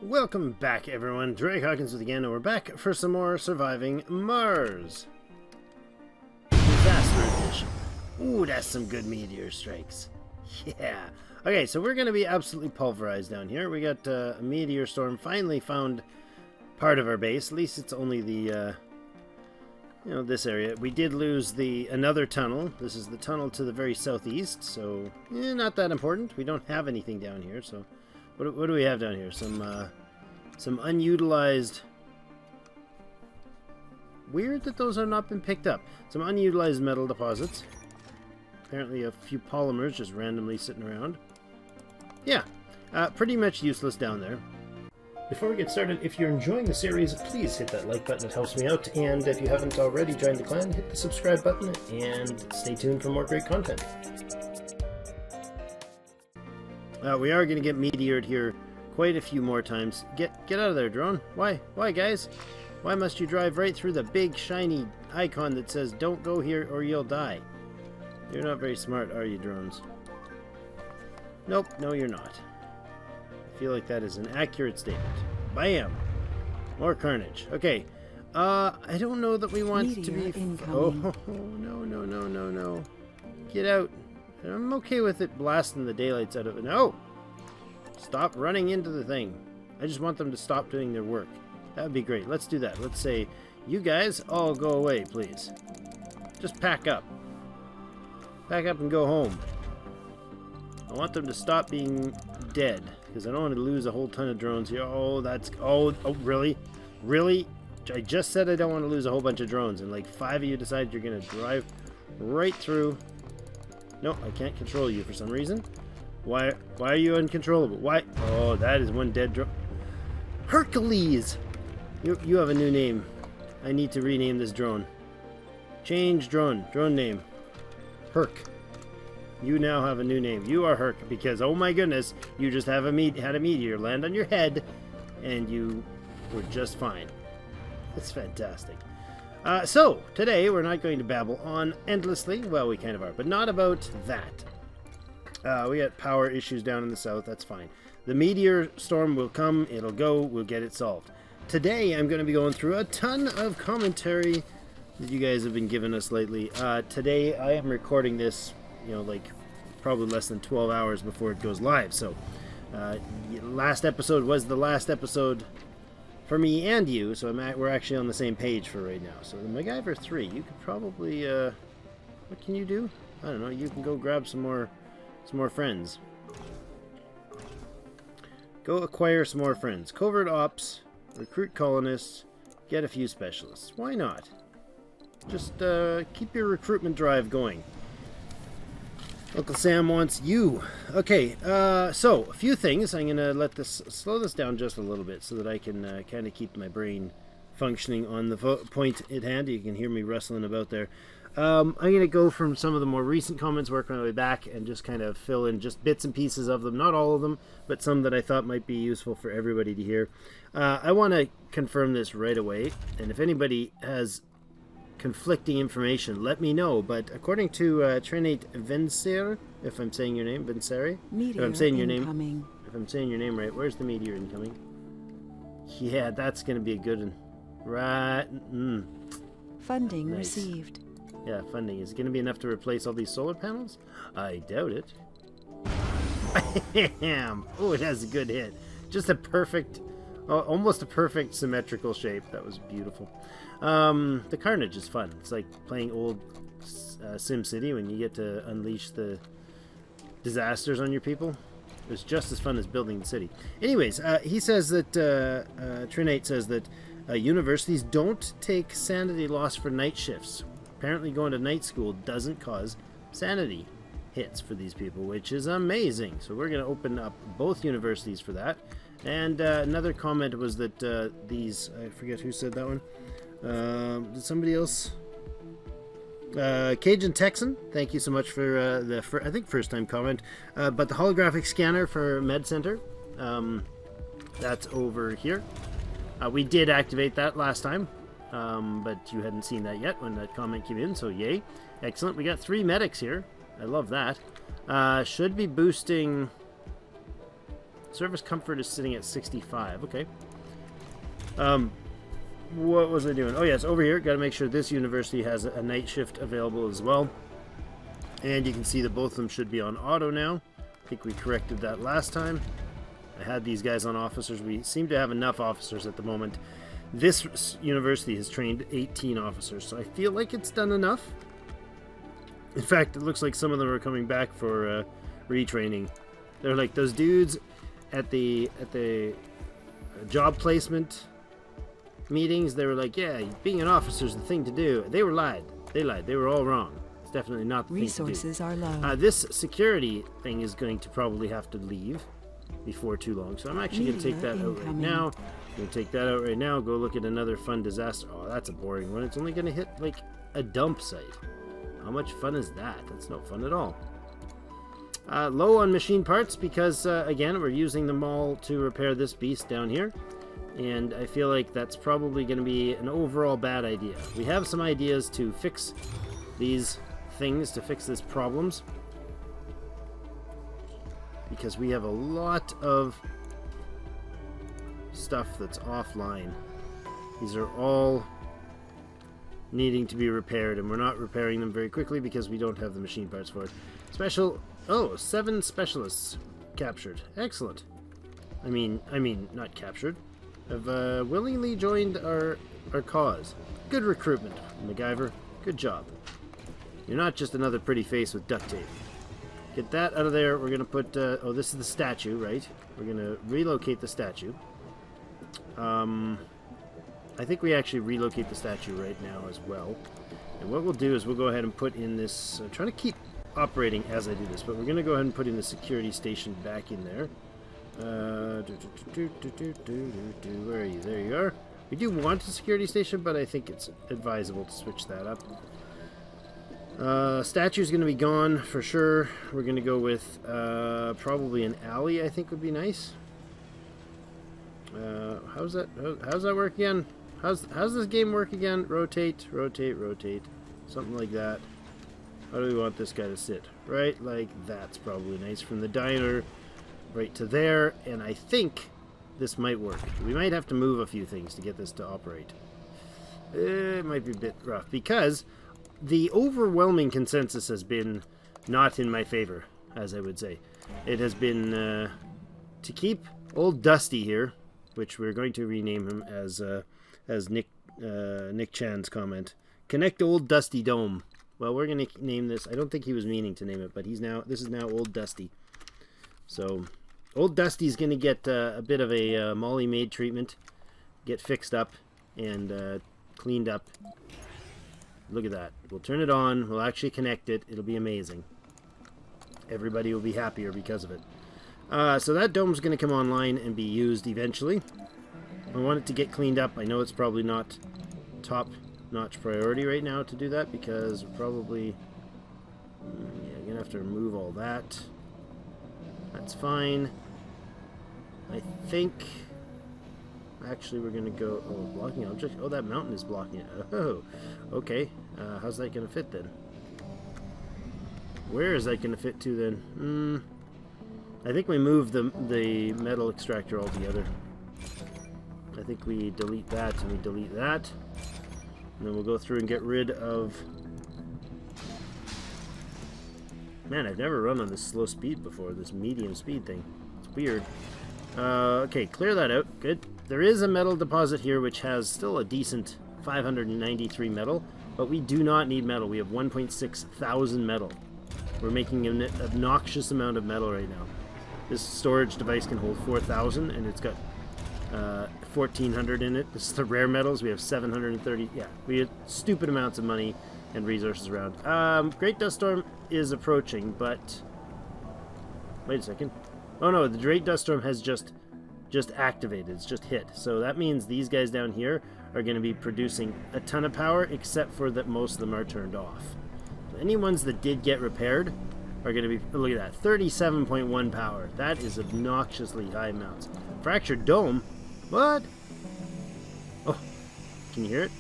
Welcome back, everyone. Hawkins with again, and we're back for some more Surviving Mars. Disaster Edition. Ooh, that's some good meteor strikes. Yeah. Okay, so we're going to be absolutely pulverized down here. We got a meteor storm finally found part of our base. At least it's only the, this area. We did lose another tunnel. This is the tunnel to the very southeast, so not that important. We don't have anything down here, so... What do we have down here? Some unutilized... Weird that those have not been picked up. Some unutilized metal deposits. Apparently a few polymers just randomly sitting around. Yeah, pretty much useless down there. Before we get started, if you're enjoying the series, please hit that like button. It helps me out. And if you haven't already joined the clan, hit the subscribe button and stay tuned for more great content. We are going to get meteored here quite a few more times. Get out of there, drone. Why? Why, guys? Why must you drive right through the big, shiny icon that says, don't go here or you'll die? You're not very smart, are you, drones? Nope, no, you're not. I feel like that is an accurate statement. Bam! More carnage. Okay. I don't know that we want Meteor to be... incoming. Oh, no. Get out. I'm okay with it blasting the daylights out of it. No! Stop running into the thing. I just want them to stop doing their work. That would be great. Let's do that. Let's say, you guys all go away, please. Just pack up. Pack up and go home. I want them to stop being dead, because I don't want to lose a whole ton of drones here. Oh, really? Really? I just said I don't want to lose a whole bunch of drones, and like 5 of you decided you're going to drive right through... No, I can't control you for some reason. Why are you uncontrollable? Why? Oh, that is one dead drone. Hercules! You have a new name. I need to rename this drone. Change drone. Drone name. Herc. You now have a new name. You are Herc because, oh my goodness, you just had a meteor land on your head and you were just fine. That's fantastic. So, today we're not going to babble on endlessly. Well, we kind of are, but not about that. We got power issues down in the south. That's fine. The meteor storm will come. It'll go. We'll get it solved. Today, I'm going to be going through a ton of commentary that you guys have been giving us lately. Today, I am recording this, like probably less than 12 hours before it goes live. So, last episode was the last episode for me and you, so we're actually on the same page for right now. So the MacGyver 3, you could probably, what can you do? I don't know, you can go grab some more friends. Go acquire some more friends. Covert ops, recruit colonists, get a few specialists. Why not? Just keep your recruitment drive going. Uncle Sam wants you. Okay, so a few things. I'm gonna slow this down just a little bit so that I can kind of keep my brain functioning on the point at hand. You can hear me rustling about there. I'm gonna go from some of the more recent comments, work my way back, and just kind of fill in just bits and pieces of them. Not all of them, but some that I thought might be useful for everybody to hear. I want to confirm this right away, and if anybody has conflicting information, let me know. But according to Trinate Venser, if I'm saying your name, Venseri, if I'm saying your name right, where's the meteor incoming? Yeah, that's gonna be a good one. Right. Funding Nice. received. Yeah, funding. Is it gonna be enough to replace all these solar panels? I doubt it. Bam! Oh, it has a good hit. Just a perfect, almost a perfect symmetrical shape. That was beautiful. The carnage is fun. It's like playing old SimCity when you get to unleash the disasters on your people. It's just as fun as building the city. Anyways, he says that, Trinate says that universities don't take sanity loss for night shifts. Apparently going to night school doesn't cause sanity hits for these people, which is amazing. So we're going to open up both universities for that. And another comment was that I forget who said that one. Did somebody else? Cajun Texan, thank you so much for I think first time comment. But the holographic scanner for Med Center, that's over here. We did activate that last time, but you hadn't seen that yet when that comment came in, so yay. Excellent. We got 3 medics here. I love that. Should be boosting Service comfort is sitting at 65. Okay. What was I doing? Oh, yes, over here. Got to make sure this university has a night shift available as well. And you can see that both of them should be on auto now. I think we corrected that last time. I had these guys on officers. We seem to have enough officers at the moment. This university has trained 18 officers, so I feel like it's done enough. In fact, it looks like some of them are coming back for retraining. They're like those dudes at the job placement meetings. They were like, yeah, being an officer is the thing to do. They lied. They were all wrong. It's definitely not the Resources thing to do. are low. This security thing is going to probably have to leave before too long. So I'm actually going to take that out right now. I'm going to take that out right now. Go look at another fun disaster. Oh, that's a boring one. It's only going to hit like a dump site. How much fun is that? That's no fun at all. Low on machine parts because, again, we're using them all to repair this beast down here. And I feel like that's probably going to be an overall bad idea. We have some ideas to fix these things, to fix these problems. Because we have a lot of stuff that's offline. These are all needing to be repaired, and we're not repairing them very quickly because we don't have the machine parts for it. Oh, 7 specialists captured. Excellent. I mean, not captured. Have willingly joined our cause. Good recruitment, MacGyver. Good job. You're not just another pretty face with duct tape. Get that out of there. We're going to put... oh, this is the statue, right? We're going to relocate the statue. I think we actually relocate the statue right now as well. And what we'll do is we'll go ahead and put in this... trying to keep operating as I do this, but we're going to go ahead and put in the security station back in there. Where are you? There you are. We do want a security station, but I think it's advisable to switch that up. Statue's going to be gone for sure. We're going to go with probably an alley, I think would be nice. How's that work again? How's this game work again? Rotate, rotate, rotate. Something like that. How do we want this guy to sit? Right like that's probably nice. From the diner right to there. And I think this might work. We might have to move a few things to get this to operate. It might be a bit rough because the overwhelming consensus has been not in my favor, as I would say. It has been to keep old Dusty here, which we're going to rename him as Nick Chan's comment. Connect old Dusty Dome. Well, we're going to name this. I don't think he was meaning to name it, but this is now old Dusty. So, old Dusty's going to get a bit of a Molly Maid treatment, get fixed up and cleaned up. Look at that. We'll turn it on. We'll actually connect it. It'll be amazing. Everybody will be happier because of it. So that dome's going to come online and be used eventually. I want it to get cleaned up. I know it's probably not top-notch priority right now to do that because we're probably going to have to remove all that. That's fine. I think... Actually, we're going to go... Oh, blocking object. Oh, that mountain is blocking it. Oh, okay. How's that going to fit then? Where is that going to fit to then? I think we move the metal extractor altogether. I think we delete that and we delete that. And then we'll go through and get rid of... Man, I've never run on this slow speed before, this medium speed thing. It's weird. Okay, clear that out. Good. There is a metal deposit here which has still a decent 593 metal, but we do not need metal. We have 1.6 thousand metal. We're making an obnoxious amount of metal right now. This storage device can hold 4,000, and it's got 1,400 in it. This is the rare metals. We have 730. Yeah, we have stupid amounts of money and resources around. Great Dust Storm is approaching, but... Wait a second. Oh no, the Great Dust Storm has just activated. It's just hit. So that means these guys down here are going to be producing a ton of power, except for that most of them are turned off. So any ones that did get repaired are going to be... Look at that. 37.1 power. That is obnoxiously high amounts. Fractured Dome? What? Oh, can you hear it?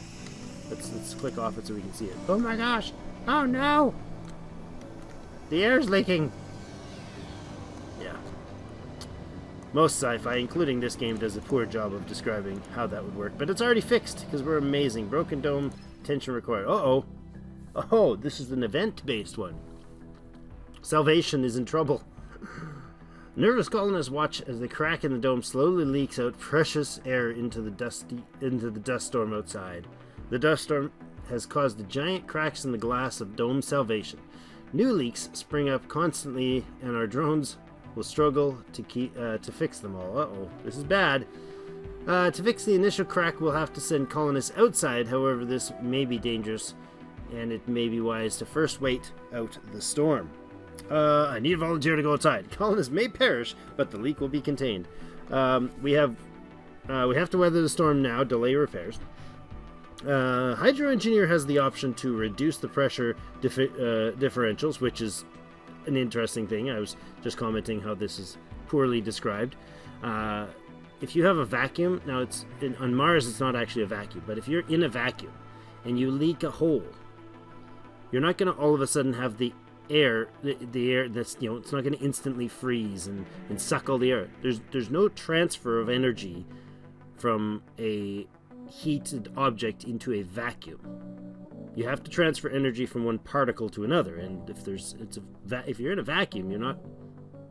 Let's click off it so we can see it. Oh my gosh! Oh no! The air's leaking! Yeah. Most sci-fi, including this game, does a poor job of describing how that would work. But it's already fixed, because we're amazing. Broken dome, attention required. Uh-oh. Oh, this is an event-based one. Salvation is in trouble. Nervous colonists watch as the crack in the dome slowly leaks out precious air into the dust storm outside. The dust storm has caused the giant cracks in the glass of dome salvation. New leaks spring up constantly, and our drones will struggle to fix them all. Uh-oh, this is bad. To fix the initial crack, we'll have to send colonists outside. However, this may be dangerous, and it may be wise to first wait out the storm. I need a volunteer to go outside. Colonists may perish, but the leak will be contained. We have to weather the storm now. Delay repairs. Hydro Engineer has the option to reduce the pressure differentials, which is an interesting thing. I was just commenting how this is poorly described. If you have a vacuum, now on Mars it's not actually a vacuum, but if you're in a vacuum and you leak a hole, you're not going to all of a sudden have the air that's, it's not going to instantly freeze and suck all the air. There's no transfer of energy from a heated object into a vacuum. You have to transfer energy from one particle to another, and if you're in a vacuum, you're not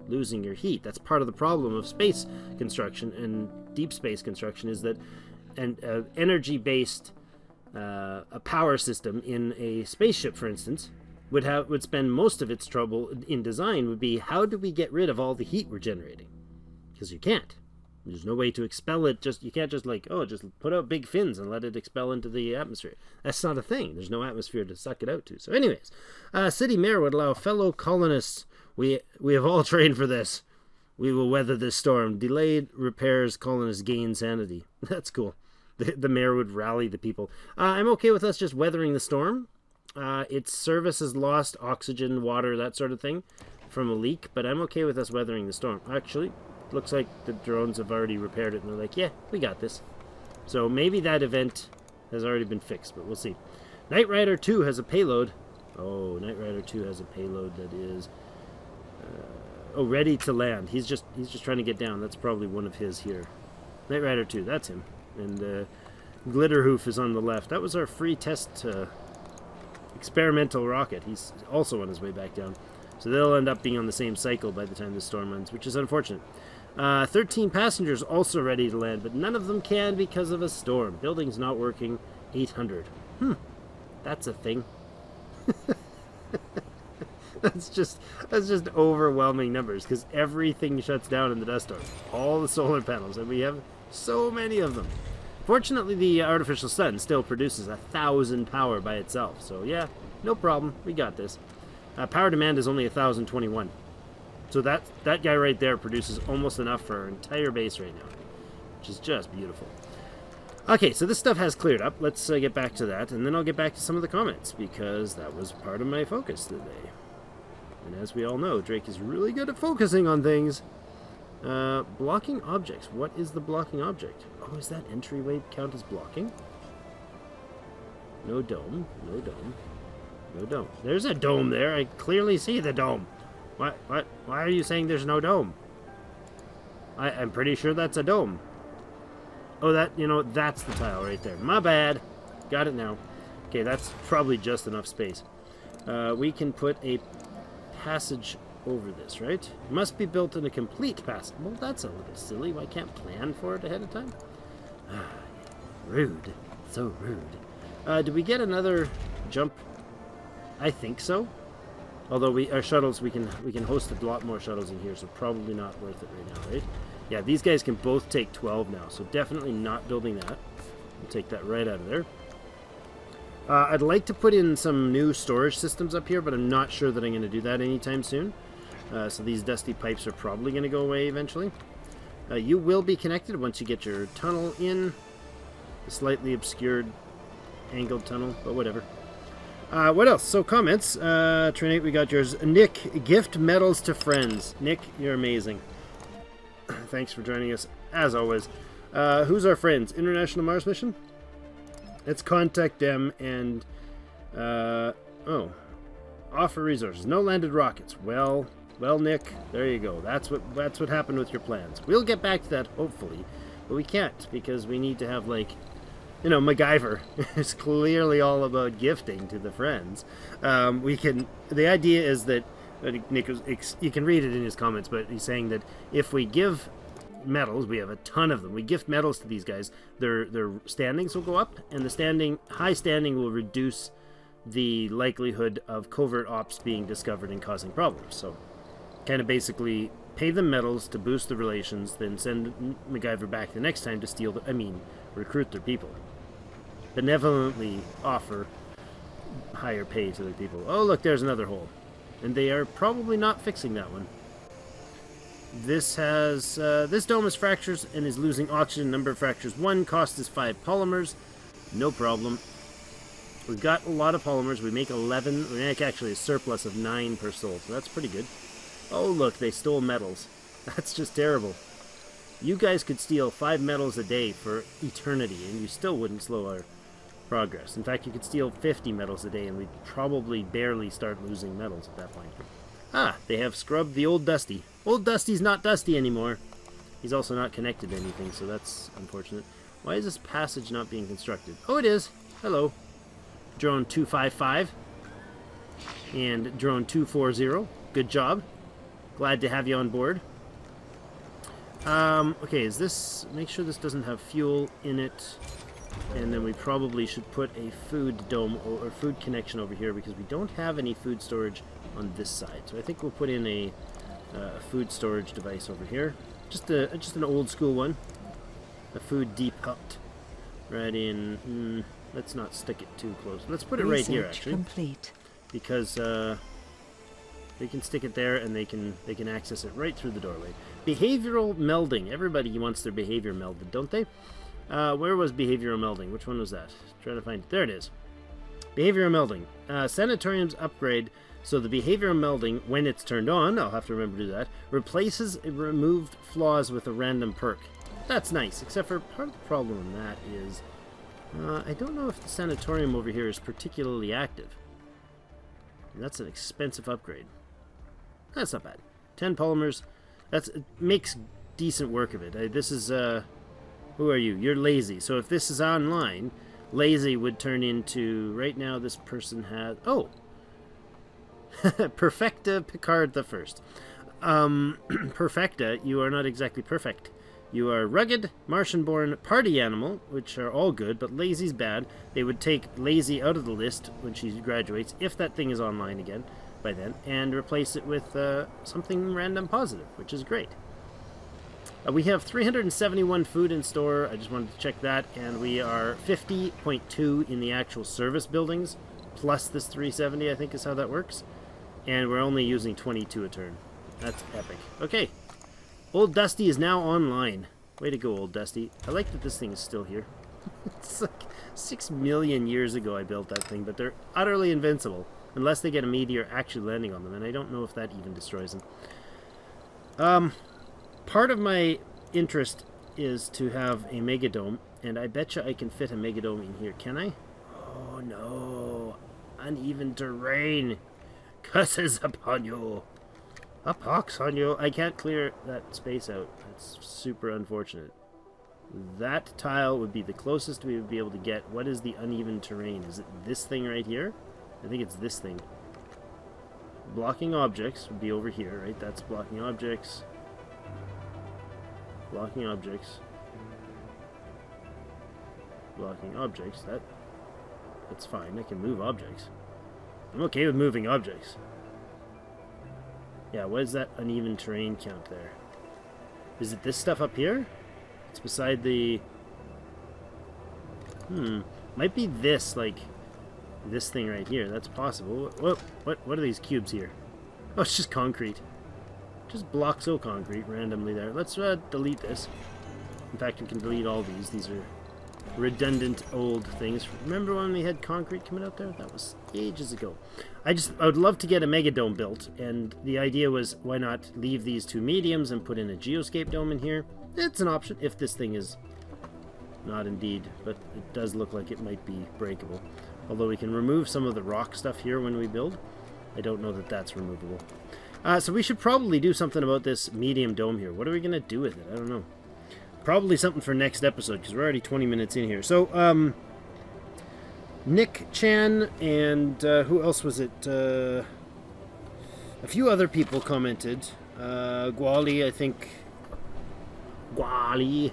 losing your heat. That's part of the problem of space construction and deep space construction, is that an energy-based a power system in a spaceship, for instance, would spend most of its trouble in design would be, how do we get rid of all the heat we're generating? Because you can't. There's no way to expel it. You can't just just put out big fins and let it expel into the atmosphere. That's not a thing. There's no atmosphere to suck it out to. So anyways, city mayor would allow fellow colonists. We have all trained for this. We will weather this storm. Delayed repairs, colonists gain sanity. That's cool. The mayor would rally the people. I'm okay with us just weathering the storm. Its service has lost oxygen, water, that sort of thing from a leak, but I'm okay with us weathering the storm. Actually, looks like the drones have already repaired it, and they're like, yeah, we got this. So maybe that event has already been fixed, but we'll see. Knight Rider 2 has a payload. Oh, Knight Rider 2 has a payload that is ready to land. He's just trying to get down. That's probably one of his here. Knight Rider 2, that's him. And Glitterhoof is on the left. That was our free test experimental rocket. He's also on his way back down. So they'll end up being on the same cycle by the time the storm ends, which is unfortunate. 13 passengers also ready to land, but none of them can because of a storm. Building's not working. 800. That's a thing. That's just overwhelming numbers, because everything shuts down in the dust storm. All the solar panels, and we have so many of them. Fortunately, the artificial sun still produces 1,000 power by itself, so yeah, no problem. We got this. Power demand is only 1,021. So that guy right there produces almost enough for our entire base right now, which is just beautiful. Okay, so this stuff has cleared up. Let's get back to that, and then I'll get back to some of the comments, because that was part of my focus today. And as we all know, Drake is really good at focusing on things. Blocking objects. What is the blocking object? Oh, is that entryway count as blocking? No dome. No dome. No dome. There's a dome there. I clearly see the dome. What? Why are you saying there's no dome? I'm pretty sure that's a dome. Oh, that's the tile right there. My bad. Got it now. Okay, that's probably just enough space. We can put a passage over this, right? It must be built in a complete passage. Well, that's a little silly. Why can't plan for it ahead of time? Rude. So rude. Did we get another jump? I think so. Although our shuttles, we can host a lot more shuttles in here, so probably not worth it right now, right? Yeah, these guys can both take 12 now, so definitely not building that. We'll take that right out of there. I'd like to put in some new storage systems up here, but I'm not sure that I'm going to do that anytime soon. So these dusty pipes are probably going to go away eventually. You will be connected once you get your tunnel in. A slightly obscured, angled tunnel, but whatever. What else? So comments. Trinate, we got yours. Nick, gift medals to friends. Nick, you're amazing. Thanks for joining us, as always. Who's our friends? International Mars Mission? Let's contact them and... offer resources. No landed rockets. Well, Well, Nick, there you go. That's what happened with your plans. We'll get back to that, hopefully. But we can't, because we need to have, like... You know, MacGyver is clearly all about gifting to the friends. We can... The idea is that... Nick, you can read it in his comments, but he's saying that if we give medals, we have a ton of them. We gift medals to these guys, their standings will go up, and the high standing will reduce the likelihood of covert ops being discovered and causing problems. So, kind of basically pay them medals to boost the relations, then send MacGyver back the next time to steal recruit their people. Benevolently offer higher pay to their people. Oh, look, there's another hole. And they are probably not fixing that one. This has... this dome has fractures and is losing oxygen. Number of fractures 1. Cost is 5 polymers. No problem. We've got a lot of polymers. We make 11. We make actually a surplus of 9 per soul. So that's pretty good. Oh, look. They stole metals. That's just terrible. You guys could steal 5 metals a day for eternity, and you still wouldn't slow our progress. In fact, you could steal 50 metals a day, and we'd probably barely start losing metals at that point. Ah, they have scrubbed the old Dusty. Old Dusty's not Dusty anymore. He's also not connected to anything, so that's unfortunate. Why is this passage not being constructed? Oh, it is. Hello. Drone 255 and Drone 240. Good job. Glad to have you on board. Okay, is this... Make sure this doesn't have fuel in it. And then we probably should put a food dome or food connection over here because we don't have any food storage on this side. So I think we'll put in a food storage device over here. Just an old school one. A food depot. Right in... let's not stick it too close. Let's put it right here, actually. Complete. Because they can stick it there and they can access it right through the doorway. Behavioral melding. Everybody wants their behavior melded, don't they? Where was behavioral melding? Which one was that? Trying to find it. There it is. Behavioral melding. Sanatorium's upgrade. So the behavioral melding, when it's turned on, I'll have to remember to do that, replaces removed flaws with a random perk. That's nice, except for part of the problem in that is I don't know if the sanatorium over here is particularly active. And that's an expensive upgrade. That's not bad. 10 polymers. It makes decent work of it. This is... who are you? You're Lazy. So if this is online, Lazy would turn into... Right now this person has... Oh! Perfecta Picard the First. Perfecta, you are not exactly perfect. You are rugged, Martian-born, party animal, which are all good, but Lazy's bad. They would take Lazy out of the list when she graduates, if that thing is online again by then, and replace it with something random positive, which is great. We have 371 food in store. I just wanted to check that, and we are 50.2 in the actual service buildings, plus this 370, I think is how that works. And we're only using 22 a turn. That's epic. Okay. Old Dusty is now online. Way to go, Old Dusty. I like that this thing is still here. It's like 6 million years ago I built that thing, but they're utterly invincible. Unless they get a meteor actually landing on them, and I don't know if that even destroys them. Part of my interest is to have a megadome, and I betcha I can fit a megadome in here. Can I? Oh no. Uneven terrain. Curses upon you. A pox on you. I can't clear that space out. That's super unfortunate. That tile would be the closest we would be able to get. What is the uneven terrain? Is it this thing right here? I think it's this thing. Blocking objects would be over here, right? That's blocking objects. Blocking objects. Blocking objects. That's fine. I can move objects. I'm okay with moving objects. Yeah, what is that uneven terrain count there? Is it this stuff up here? It's beside the... Might be this, like... This thing right here. That's possible. What are these cubes here? Oh, it's just concrete. Just blocks of concrete randomly there. Let's delete this. In fact, we can delete all these. These are redundant old things. Remember when we had concrete coming out there? That was ages ago. I would love to get a megadome built, and the idea was, why not leave these two mediums and put in a geoscape dome in here? It's an option if this thing is not indeed, but it does look like it might be breakable. Although we can remove some of the rock stuff here when we build. I don't know that that's removable. So we should probably do something about this medium dome here. What are we going to do with it? I don't know. Probably something for next episode, because we're already 20 minutes in here. So, Nick Chan and who else was it? A few other people commented. Guali, I think. Guali.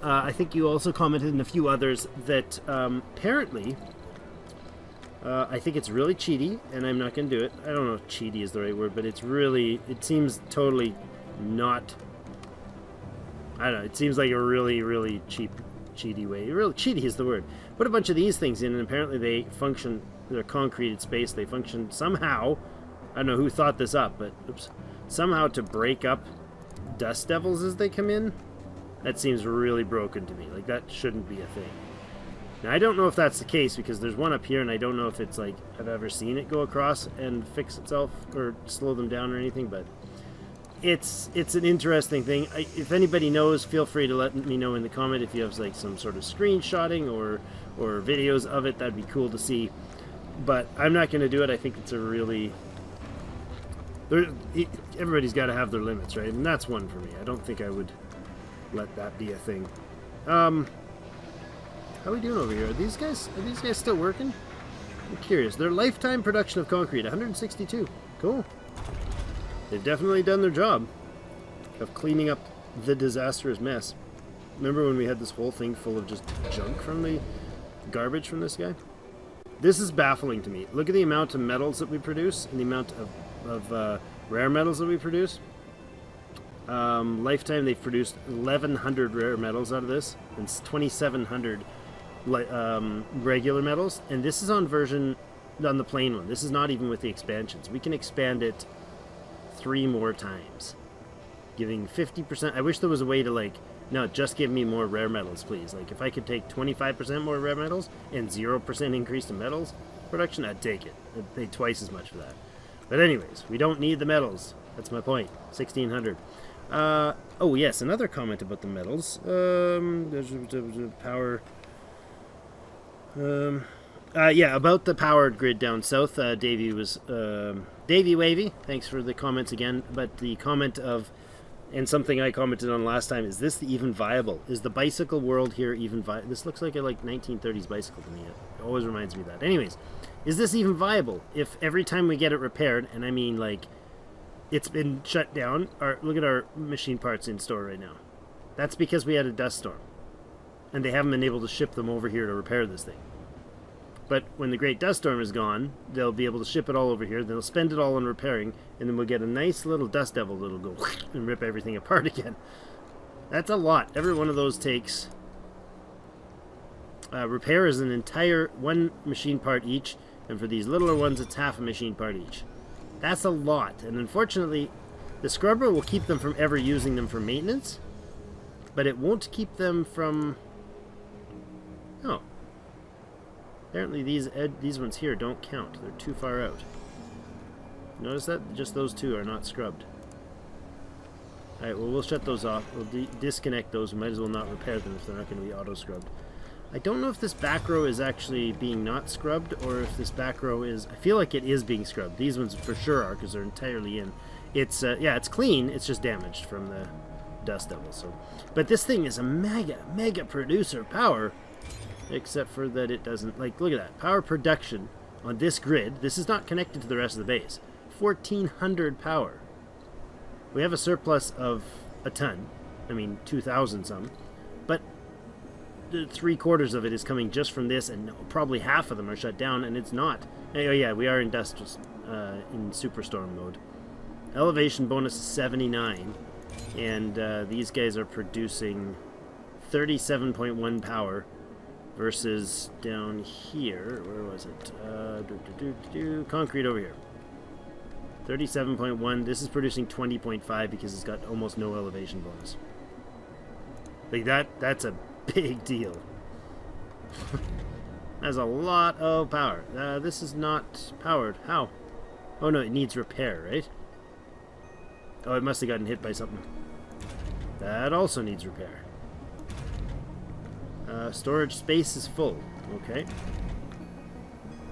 I think you also commented, and a few others, that apparently... I think it's really cheaty, and I'm not going to do it. I don't know if cheaty is the right word, but it's really... It seems totally not... I don't know. It seems like a really, really cheaty way. Really, cheaty is the word. Put a bunch of these things in, and apparently they function... They're concreted space. They function somehow... I don't know who thought this up, but... Oops. Somehow to break up dust devils as they come in. That seems really broken to me. Like, that shouldn't be a thing. Now, I don't know if that's the case, because there's one up here, and I don't know if it's like I've ever seen it go across and fix itself or slow them down or anything, but it's an interesting thing. If anybody knows, feel free to let me know in the comment if you have like some sort of screenshotting or videos of it. That'd be cool to see. But I'm not going to do it. I think it's a really... Everybody's got to have their limits, right? And that's one for me. I don't think I would let that be a thing. How are we doing over here? Are these guys still working? I'm curious. Their lifetime production of concrete, 162. Cool. They've definitely done their job of cleaning up the disastrous mess. Remember when we had this whole thing full of just junk from the garbage from this guy? This is baffling to me. Look at the amount of metals that we produce and the amount of rare metals that we produce. Lifetime, they've produced 1,100 rare metals out of this and 2,700 regular metals, and this is on the plain one. This is not even with the expansions. We can expand it 3 more times, giving 50%. I wish there was a way to like, no, just give me more rare metals, please. Like, if I could take 25% more rare metals and 0% increase in metals production, I'd take it. I'd pay twice as much for that. But anyways, we don't need the metals. That's my point. 1,600. Oh yes, another comment about the metals. There's power. Yeah, about the powered grid down south. Davey Wavy. Thanks for the comments again. But the comment of, and something I commented on last time, is this even viable? Is the bicycle world here even viable? This looks like a 1930s bicycle to me. It always reminds me of that. Anyways, is this even viable if every time we get it repaired, and I mean like, it's been shut down. Look at our machine parts in store right now. That's because we had a dust storm. And they haven't been able to ship them over here to repair this thing. But when the great dust storm is gone, they'll be able to ship it all over here. They'll spend it all on repairing. And then we'll get a nice little dust devil that'll go and rip everything apart again. That's a lot. Every one of those takes... repair is an entire 1 machine part each. And for these littler ones, it's half a machine part each. That's a lot, and unfortunately, the scrubber will keep them from ever using them for maintenance, but it won't keep them from... Oh. Apparently these ones here don't count. They're too far out. Notice that? Just those 2 are not scrubbed. Alright, well, we'll shut those off. We'll disconnect those. We might as well not repair them if they're not going to be auto-scrubbed. I don't know if this back row is actually being not scrubbed, or if this back row is... I feel like it is being scrubbed. These ones for sure are, because they're entirely in. It's, yeah, it's clean. It's just damaged from the dust devil. So, but this thing is a mega producer of power, except for that it doesn't... Like, look at that. Power production on this grid. This is not connected to the rest of the base. 1,400 power. We have a surplus of a ton. I mean, 2,000 some. But... 3/4 of it is coming just from this, and probably half of them are shut down, and it's not. Oh yeah, we are in superstorm mode. Elevation bonus is 79, and these guys are producing 37.1 power versus down here, where was it? Concrete over here. 37.1. This is producing 20.5 because it's got almost no elevation bonus. Like that's a big deal. That's a lot of power. This is not powered. How? Oh no, it needs repair, right? Oh, it must have gotten hit by something. That also needs repair. Storage space is full. Okay.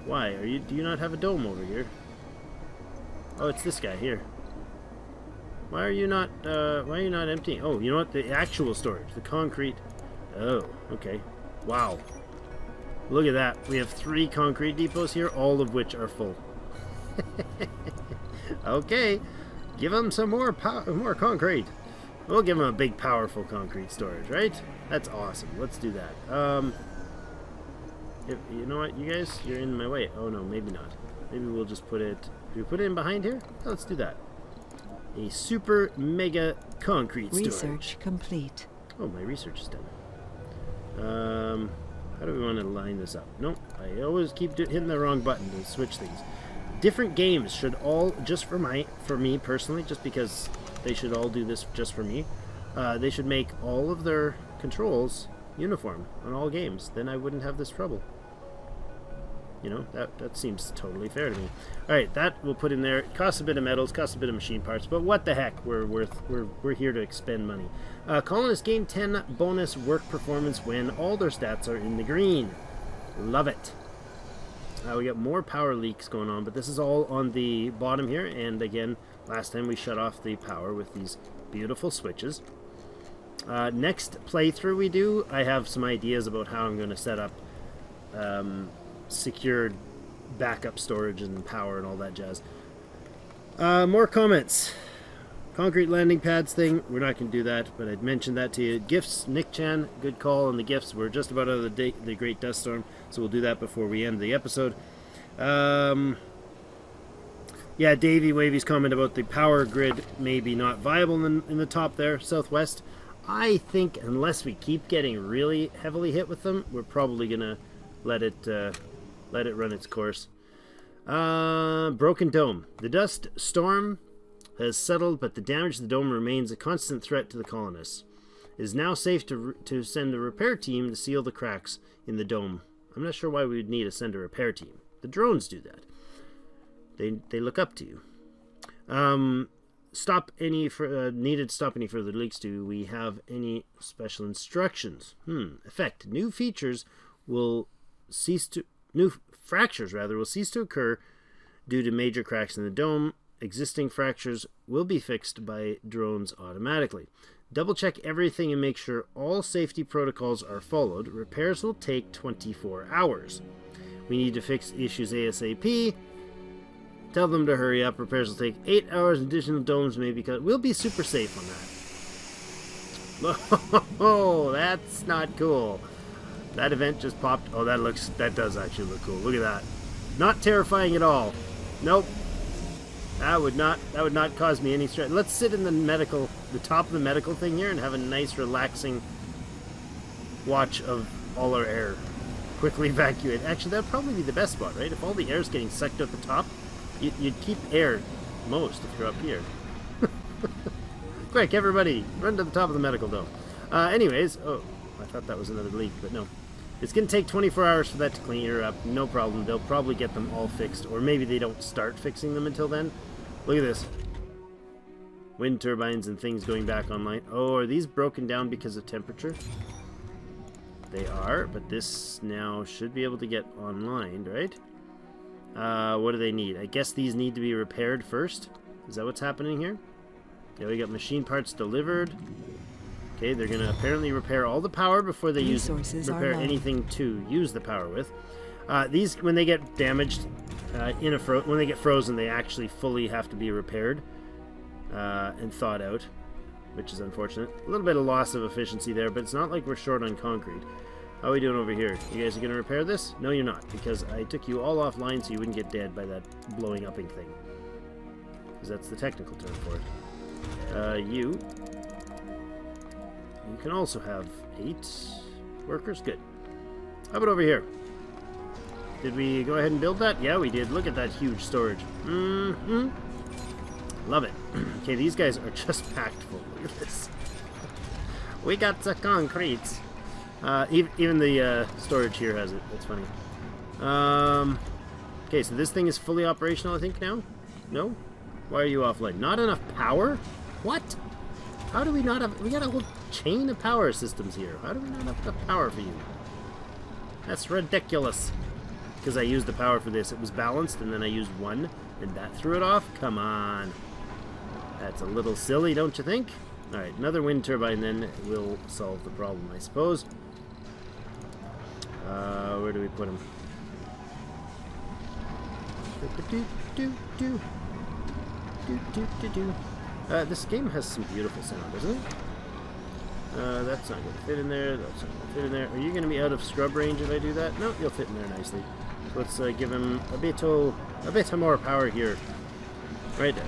Why? Do you not have a dome over here? Oh, it's this guy here. Why are you not emptying? Oh, you know what? The actual storage, the concrete. Oh, okay. Wow. Look at that. We have 3 concrete depots here, all of which are full. Okay. Give them some more concrete. We'll give them a big, powerful concrete storage, right? That's awesome. Let's do that. You know what, you guys? You're in my way. Oh, no, maybe not. Maybe we'll just put it... Do we put it in behind here? Oh, let's do that. A super mega concrete storage. Research complete. Oh, my research is done. How do we want to line this up? Nope, I always keep hitting the wrong button to switch things. Different games should all, just for me personally, just because they should all do this just for me, they should make all of their controls uniform on all games. Then I wouldn't have this trouble. You know, that seems totally fair to me. Alright, that we'll put in there. It costs a bit of metals, costs a bit of machine parts, but what the heck, we're here to expend money. Colonists gain 10 bonus work performance when all their stats are in the green. Love it. We got more power leaks going on, but this is all on the bottom here, and again, last time we shut off the power with these beautiful switches. Next playthrough we do, I have some ideas about how I'm going to set up secured backup storage and power and all that jazz. More comments. Concrete landing pads thing, we're not going to do that, but I'd mentioned that to you. Gifts, Nick Chan, good call on the gifts. We're just about out of the Great Dust Storm, so we'll do that before we end the episode. Yeah, Davey Wavy's comment about the power grid maybe not viable in the top there, southwest. I think unless we keep getting really heavily hit with them, we're probably going to let it run its course. Broken Dome. The dust storm has settled, but the damage to the dome remains a constant threat to the colonists. It is now safe to send a repair team to seal the cracks in the dome. I'm not sure why we would need to send a repair team. The drones do that. They look up to you. Needed to stop any further leaks. Do we have any special instructions? Effect. New fractures will cease to occur due to major cracks in the dome. Existing fractures will be fixed by drones automatically. Double check everything and make sure all safety protocols are followed. Repairs will take 24 hours. We need to fix issues ASAP. Tell them to hurry up. Repairs will take 8 hours. Additional domes may be cut. We'll be super safe on that. Oh, that's not cool. That event just popped. Oh, that does actually look cool. Look at that. Not terrifying at all. Nope. That would not cause me any stress. Let's sit in the top of the medical thing here and have a nice relaxing watch of all our air quickly evacuate. Actually, that'd probably be the best spot, right? If all the air's getting sucked out the top, you'd keep air most if you're up here. Quick, everybody, run to the top of the medical dome. Anyways, oh, I thought that was another leak, but no. It's going to take 24 hours for that to clear up. No problem. They'll probably get them all fixed, or maybe they don't start fixing them until then. Look at this. Wind turbines and things going back online. Oh, are these broken down because of temperature? They are, but this now should be able to get online, right? What do they need? I guess these need to be repaired first. Is that what's happening here? Yeah, we got machine parts delivered. Okay, they're going to apparently repair all the power before they repair anything to use the power with. These, when they get damaged, when they get frozen, they actually fully have to be repaired and thawed out, which is unfortunate. A little bit of loss of efficiency there, but it's not like we're short on concrete. How are we doing over here? You guys are going to repair this? No, you're not, because I took you all offline so you wouldn't get dead by that blowing upping thing. Because that's the technical term for it. You can also have 8 workers. Good. How about over here? Did we go ahead and build that? Yeah, we did. Look at that huge storage. Love it. Okay, these guys are just packed full. Look at this. We got the concrete. Even the storage here has it. That's funny. Okay, so this thing is fully operational, I think, now? No? Why are you offline? Not enough power? What? How do we not have... We got a whole chain of power systems here. How do we not have enough power for you? That's ridiculous. Because I used the power for this. It was balanced, and then I used one, and that threw it off? Come on. That's a little silly, don't you think? Alright, another wind turbine then will solve the problem, I suppose. Where do we put him? This game has some beautiful sound, doesn't it? That's not going to fit in there. That's not going to fit in there. Are you going to be out of scrub range if I do that? No, you'll fit in there nicely. So let's give him a bit more power here. Right there.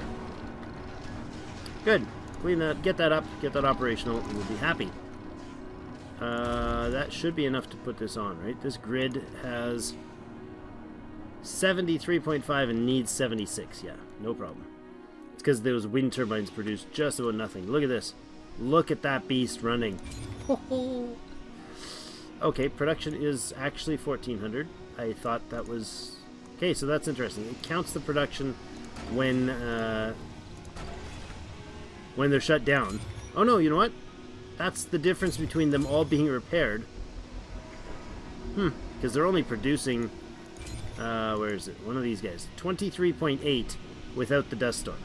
Good. Clean that. Get that up. Get that operational. And we'll be happy. That should be enough to put this on, right? This grid has 73.5 and needs 76. Yeah, no problem. It's because those wind turbines produce just about nothing. Look at this. Look at that beast running. Okay, production is actually 1400. I thought that was... Okay, so that's interesting. It counts the production when they're shut down. Oh no, you know what? That's the difference between them all being repaired. Because they're only producing... where is it? One of these guys. 23.8 without the dust storm.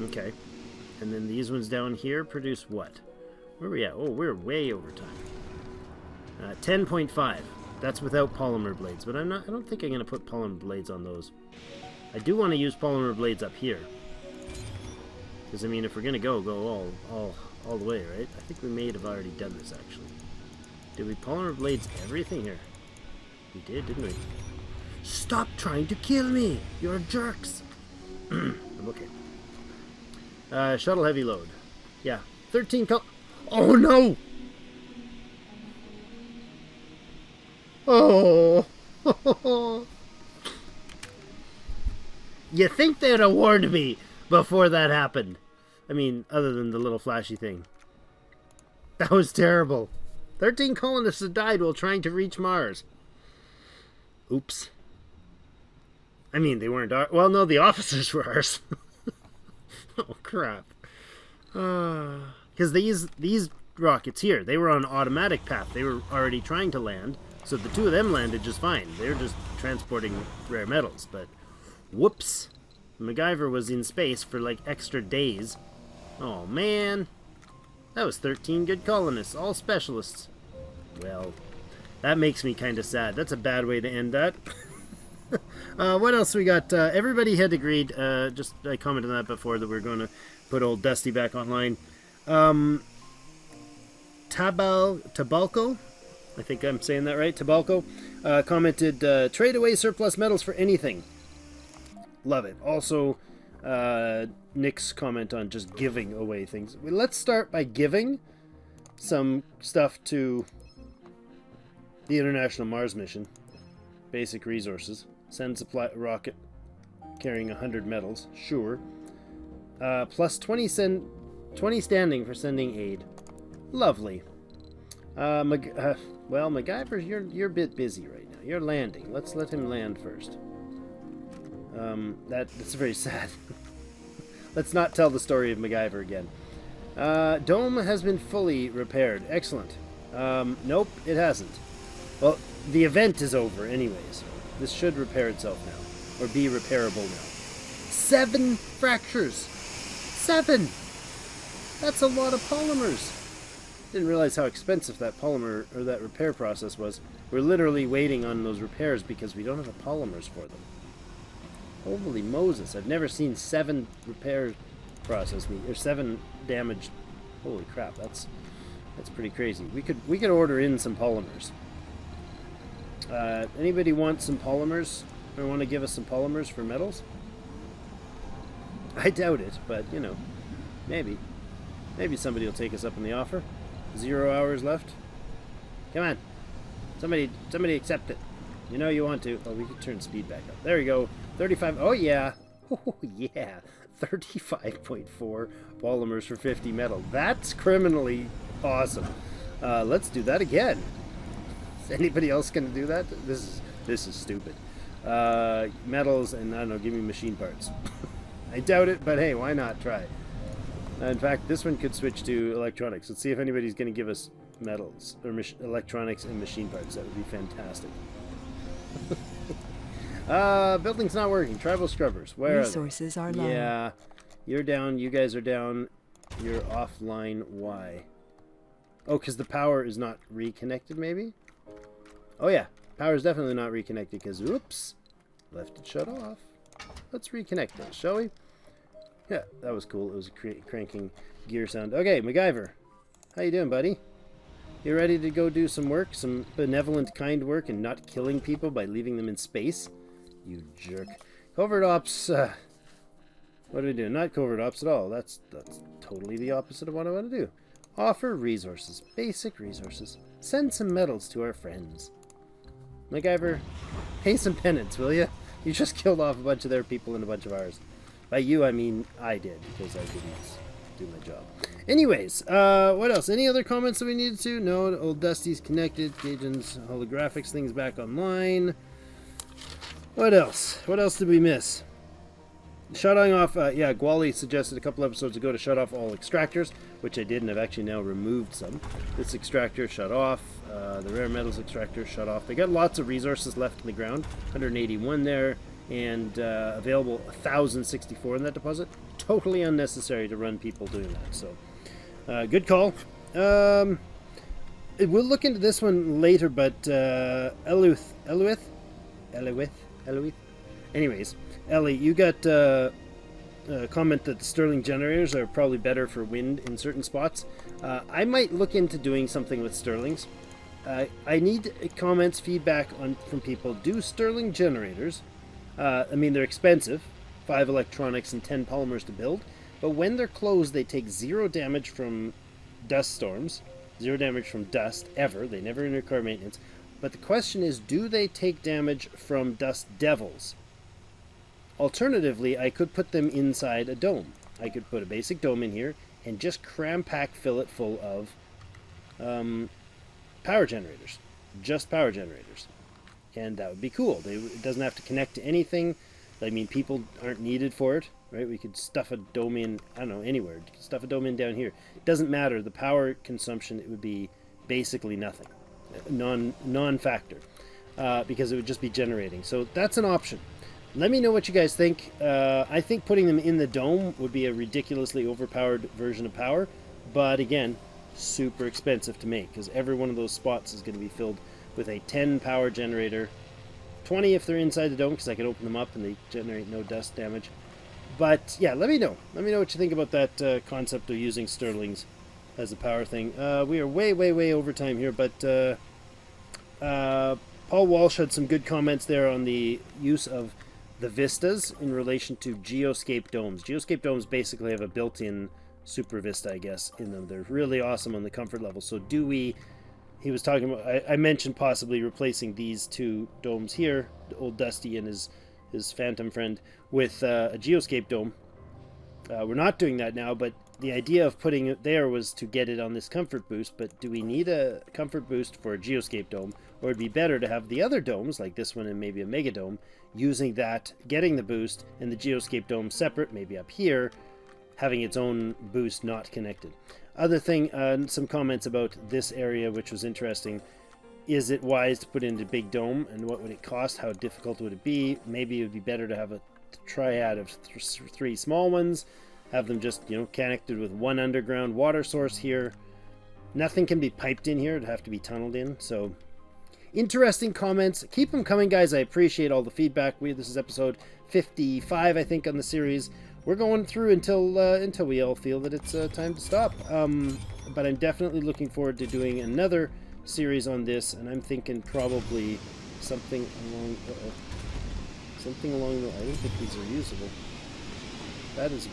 Okay. And then these ones down here produce what? Where are we at? Oh, we're way over time. 10.5. That's without polymer blades, but I don't think I'm going to put polymer blades on those. I do want to use polymer blades up here. Because, I mean, if we're going to go all the way, right? I think we may have already done this, actually. Did we polymer blades everything here? We did, didn't we? Stop trying to kill me! You're jerks! I'm okay. Shuttle heavy load. Yeah. 13 Oh, no! Oh! You think they'd have warned me before that happened. I mean, other than the little flashy thing. That was terrible. 13 colonists have died while trying to reach Mars. Oops. I mean, they weren't ours. Well, no, the officers were ours. Oh, crap. Because these rockets here, they were on automatic path. They were already trying to land. So the two of them landed just fine. They were just transporting rare metals. But, whoops. MacGyver was in space for like extra days. Oh, man. That was 13 good colonists, all specialists. Well, that makes me kind of sad. That's a bad way to end that. What else we got? Everybody had agreed, I commented on that before, that we're going to put old Dusty back online. Tabalco, I think I'm saying that right, Tabalco, commented, trade away surplus metals for anything. Love it. Also, Nick's comment on just giving away things. Let's start by giving some stuff to the International Mars Mission. Basic resources. Send supply rocket carrying 100 metals. Sure. Plus 20 standing for sending aid. Lovely. Well, MacGyver, you're a bit busy right now. You're landing. Let's let him land first. That's very sad. Let's not tell the story of MacGyver again. Dome has been fully repaired. Excellent. Nope, it hasn't. Well, the event is over anyways. This should repair itself now. Or be repairable now. 7 fractures! 7! That's a lot of polymers! Didn't realize how expensive that polymer, or that repair process was. We're literally waiting on those repairs because we don't have the polymers for them. Holy Moses, I've never seen 7 repair process or 7 damaged. Holy crap, that's pretty crazy. We could order in some polymers. Anybody want some polymers? Or want to give us some polymers for metals? I doubt it, but you know, maybe somebody will take us up on the offer. 0 hours left. Come on, somebody accept it. You know you want to. Oh, we could turn speed back up. There you go. 35. Oh yeah. Oh yeah. 35.4 polymers for 50 metal. That's criminally awesome. Let's do that again. Is anybody else going to do that? This is stupid. Metals and I don't know. Give me machine parts. I doubt it, but hey, why not try? In fact, this one could switch to electronics. Let's see if anybody's going to give us metals or electronics and machine parts. That would be fantastic. Building's not working. Tribal scrubbers. Where Resources are low. Yeah. You're down. You guys are down. You're offline. Why? Oh, because the power is not reconnected, maybe? Oh, yeah. Power is definitely not reconnected because, oops, left it shut off. Let's reconnect it, shall we? Yeah, that was cool. It was a cranking gear sound. Okay, MacGyver. How you doing, buddy? You ready to go do some work? Some benevolent, kind work and not killing people by leaving them in space? You jerk. Covert ops, what do we do? Not covert ops at all. That's totally the opposite of what I want to do. Offer resources. Basic resources. Send some medals to our friends. MacGyver, pay some penance, will you? You just killed off a bunch of their people and a bunch of ours. By you, I mean I did, because I didn't do my job. Anyways, what else? Any other comments that we needed to? No, old Dusty's connected. Cajun's holographics thing's back online. What else? What else did we miss? Shutting off, yeah, Gwali suggested a couple episodes ago to shut off all extractors, which I did, and I've actually now removed some. This extractor shut off, the rare metals extractor shut off. They got lots of resources left in the ground, 181 there, and available 1,064 in that deposit. Totally unnecessary to run people doing that, so good call. We'll look into this one later, but Eluith. Anyways, Ellie, you got a comment that the Stirling generators are probably better for wind in certain spots. I might look into doing something with Stirlings. I need comments, feedback from people. Do Stirling generators, I mean, they're expensive, 5 electronics and 10 polymers to build, but when they're closed, they take 0 damage from dust storms, 0 damage from dust, ever. They never require maintenance. But the question is, do they take damage from dust devils? Alternatively, I could put them inside a dome. I could put a basic dome in here and just cram-pack fill it full of power generators. Just power generators. And that would be cool. It doesn't have to connect to anything. I mean, people aren't needed for it, right? We could stuff a dome in, I don't know, anywhere. You could stuff a dome in down here. It doesn't matter. The power consumption, it would be basically nothing. Non-factor. Because it would just be generating. So that's an option. Let me know what you guys think. I think putting them in the dome would be a ridiculously overpowered version of power. But again, super expensive to make, because every one of those spots is going to be filled with a 10 power generator. 20 if they're inside the dome, because I can open them up and they generate no dust damage. But yeah, let me know. Let me know what you think about that concept of using Stirlings as a power thing. We are way over time here, but Paul Walsh had some good comments there on the use of the vistas in relation to geoscape domes. Geoscape domes basically have a built-in super vista, I guess, in them. They're really awesome on the comfort level. So do we... He was talking about... I mentioned possibly replacing these two domes here, the old Dusty and his phantom friend, with a geoscape dome. We're not doing that now, but the idea of putting it there was to get it on this comfort boost. But do we need a comfort boost for a geoscape dome? Or it'd be better to have the other domes, like this one and maybe a mega dome, using that, getting the boost, and the geoscape dome separate, maybe up here, having its own boost not connected. Other thing, some comments about this area, which was interesting. Is it wise to put in a big dome, and what would it cost? How difficult would it be? Maybe it would be better to have a triad of 3 small ones, have them just, connected with one underground water source here. Nothing can be piped in here. It'd have to be tunneled in, so... Interesting comments. Keep them coming, guys. I appreciate all the feedback. This is episode 55, I think, on the series. We're going through until we all feel that it's time to stop. But I'm definitely looking forward to doing another series on this, and I'm thinking probably something along the... I don't think these are usable. That's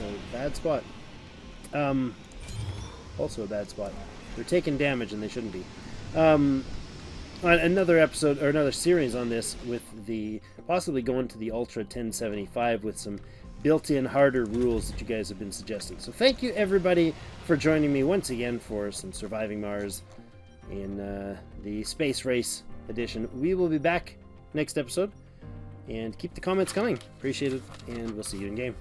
a bad spot. Also a bad spot. They're taking damage, and they shouldn't be. Another episode or another series on this with the possibly going to the Ultra 1075 with some built-in harder rules that you guys have been suggesting. So thank you everybody for joining me once again for some Surviving Mars in the Space Race edition. We will be back next episode, and keep the comments coming. Appreciate it, and we'll see you in game.